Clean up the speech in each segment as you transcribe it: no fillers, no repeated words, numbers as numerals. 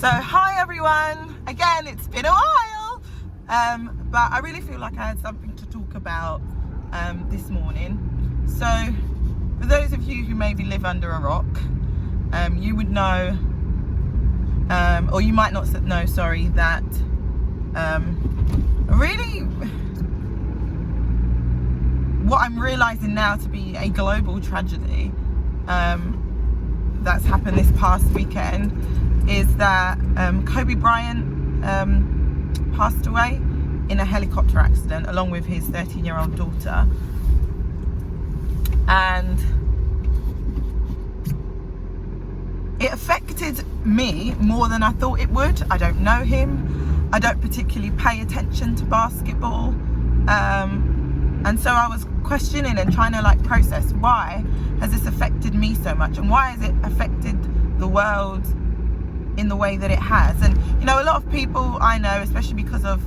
So hi everyone, again it's been a while, but I really feel like I had something to talk about this morning. So for those of you who maybe live under a rock, you would know, or you might not know, sorry, that really what I'm realizing now to be a global tragedy that's happened this past weekend is that Kobe Bryant passed away in a helicopter accident along with his 13-year-old daughter. And it affected me more than I thought it would. I don't know him. I don't particularly pay attention to basketball. And so I was questioning and trying to process, why has this affected me so much? And why has it affected the world in the way that it has? And a lot of people I know, especially because of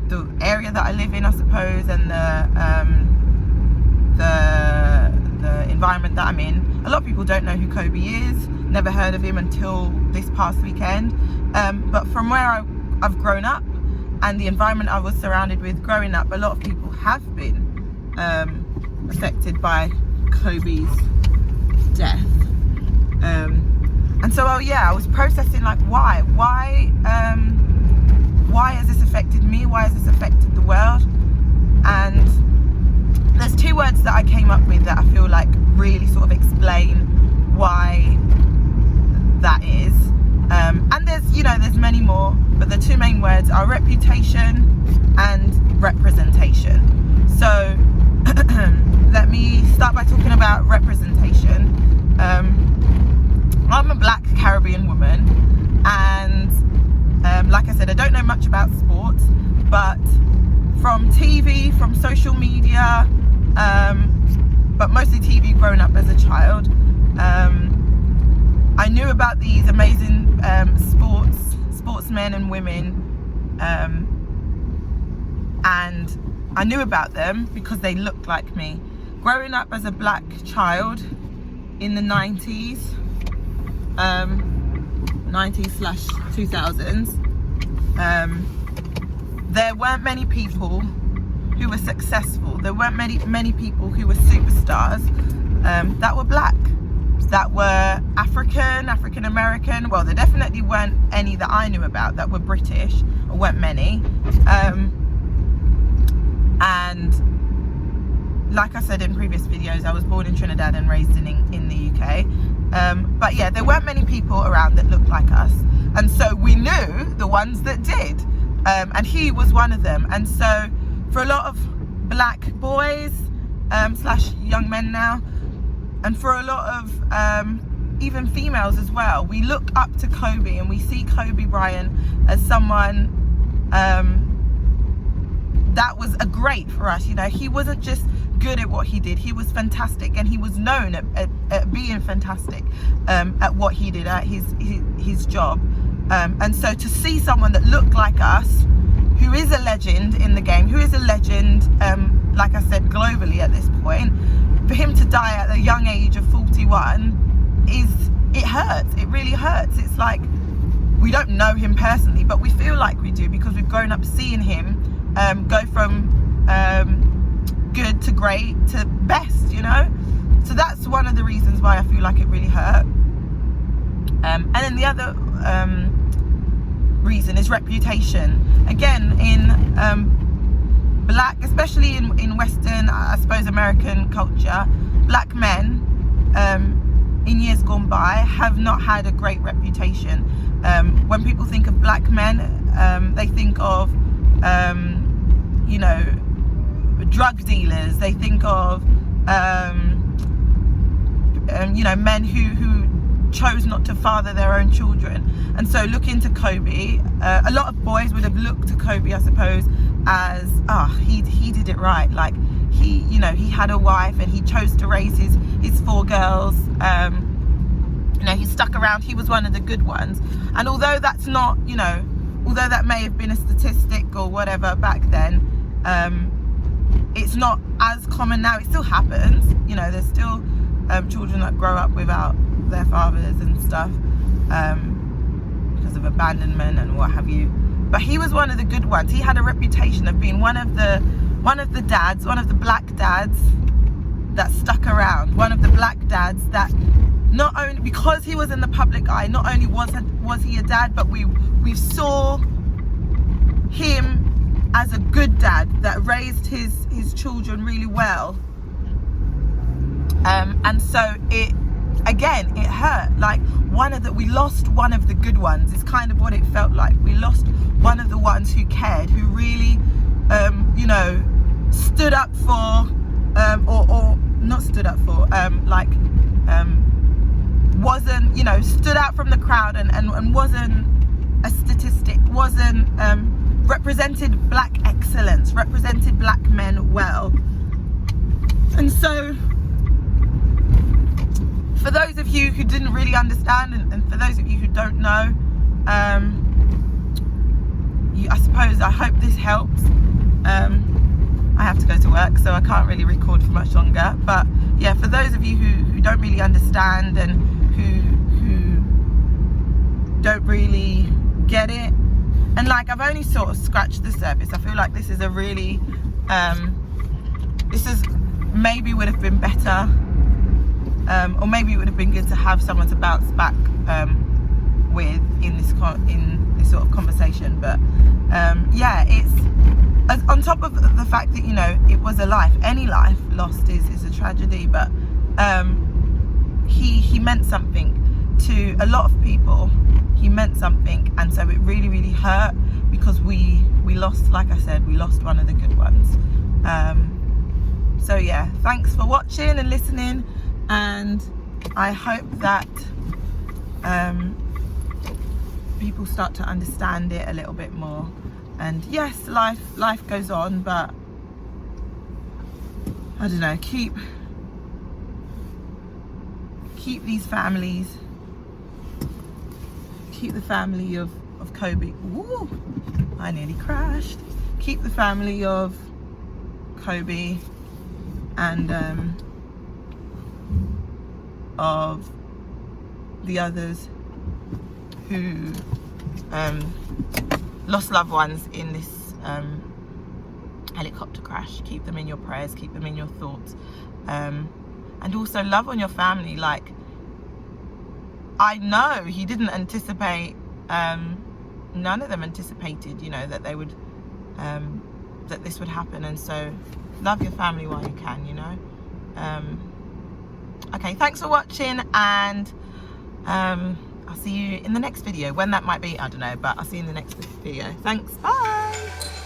the area that I live in, I suppose, and the environment that I'm in, a lot of people don't know who Kobe is, never heard of him until this past weekend. But from where I've grown up and the environment I was surrounded with growing up, a lot of people have been affected by Kobe's death. And so, I was processing why has this affected me? Why has this affected the world? And there's two words that I came up with that I feel like really sort of explain why that is. And there's many more, but the two main words are reputation and representation. So let me start by talking about representation. I'm a black Caribbean woman, and like I said, I don't know much about sports, but from TV, from social media, but mostly TV growing up as a child, I knew about these amazing sportsmen and women, and I knew about them because they looked like me. Growing up as a black child in the 90s, 90s/2000s, there weren't many people who were successful. There weren't many people who were superstars that were black, that were African American. Well, there definitely weren't any that I knew about that were British, or weren't many. And like I said in previous videos, I was born in Trinidad and raised in the UK. But yeah, there weren't many people around that looked like us. And so we knew the ones that did. And he was one of them. And so for a lot of black boys, / young men now, and for a lot of even females as well, we look up to Kobe and we see Kobe Bryant as someone that was a great for us. He wasn't just good at what he did, he was fantastic, and he was known at being fantastic at what he did, at his job. And so to see someone that looked like us, who is a legend in the game, who is a legend, like I said, globally at this point, for him to die at the young age of 41 it hurts. It really hurts. It's like we don't know him personally, but we feel like we do because we've grown up seeing him go from good to great to best, so that's one of the reasons why I feel like it really hurt. And then the other reason is reputation. Again, in black, especially in Western, I suppose, American culture, black men in years gone by have not had a great reputation. When people think of black men, they think of drug dealers. They think of men who chose not to father their own children. And so looking to Kobe, a lot of boys would have looked to Kobe, I suppose, as he did it right. Like he had a wife and he chose to raise his 4 girls. He stuck around. He was one of the good ones. And although that's not, although that may have been a statistic or whatever back then, it's not as common now. It still happens. There's still children that grow up without their fathers and stuff. because of abandonment and what have you. But he was one of the good ones. He had a reputation of being one of the dads, one of the black dads that stuck around. One of the black dads that, not only because he was in the public eye, not only was he a dad, but we saw him as a good dad that raised his children really well. And so it hurt. Like, we lost one of the good ones. It's kind of what it felt like. We lost one of the ones who cared, who really, stood up for, or not stood up for, wasn't, stood out from the crowd and wasn't a statistic, wasn't, represented black excellence, represented black men well. And so, for those of you who didn't really understand, and for those of you who don't know, I hope this helps. I have to go to work, so I can't really record for much longer. But yeah, for those of you who don't really understand and who don't really get it, and like, I've only sort of scratched the surface. I feel like this is a really, maybe would have been better. Or maybe it would have been good to have someone to bounce back with in this sort of conversation. But yeah, it's on top of the fact that, it was a life. Any life lost is a tragedy. But he meant something to a lot of people. He meant something, and so it really, really hurt because we lost, like I said, we lost one of the good ones. So yeah, thanks for watching and listening. And I hope that people start to understand it a little bit more. And yes, life goes on, but I don't know, keep these families, keep the family of Kobe. Woo, I nearly crashed. Keep the family of Kobe and of the others who lost loved ones in this helicopter crash. Keep them in your prayers, keep them in your thoughts, and also love on your family. Like, I know he didn't anticipate, none of them anticipated, that they would, that this would happen. And so love your family while you can, Okay, thanks for watching, and I'll see you in the next video. When that might be, I don't know, but I'll see you in the next video. Thanks, bye.